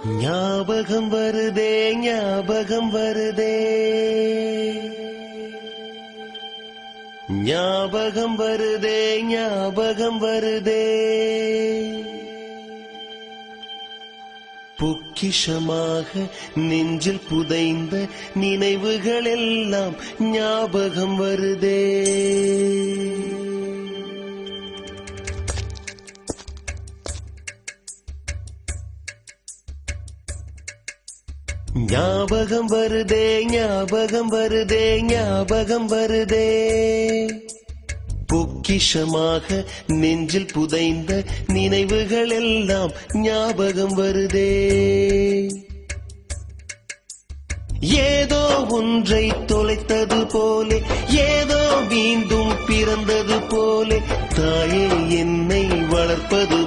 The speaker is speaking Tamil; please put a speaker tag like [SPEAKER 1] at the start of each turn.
[SPEAKER 1] ஞாபகம் வருதே ஞாபகம் வருதே ஞாபகம் வருதே ஞாபகம் வருதே பொக்கிஷமாக நெஞ்சில் புதைந்த நினைவுகள் எல்லாம் ஞாபகம் வருதே ஞாபகம் வருதே ஞாபகம் வருதே ஞாபகம் வருதே பொக்கிஷமாக நெஞ்சில் புதைந்த நினைவுகள் எல்லாம் ஞாபகம் வருதே ஏதோ ஒன்றை தொலைத்தது போலே ஏதோ மீண்டும் பிறந்தது போலே தாயே என்னை வளர்ப்பது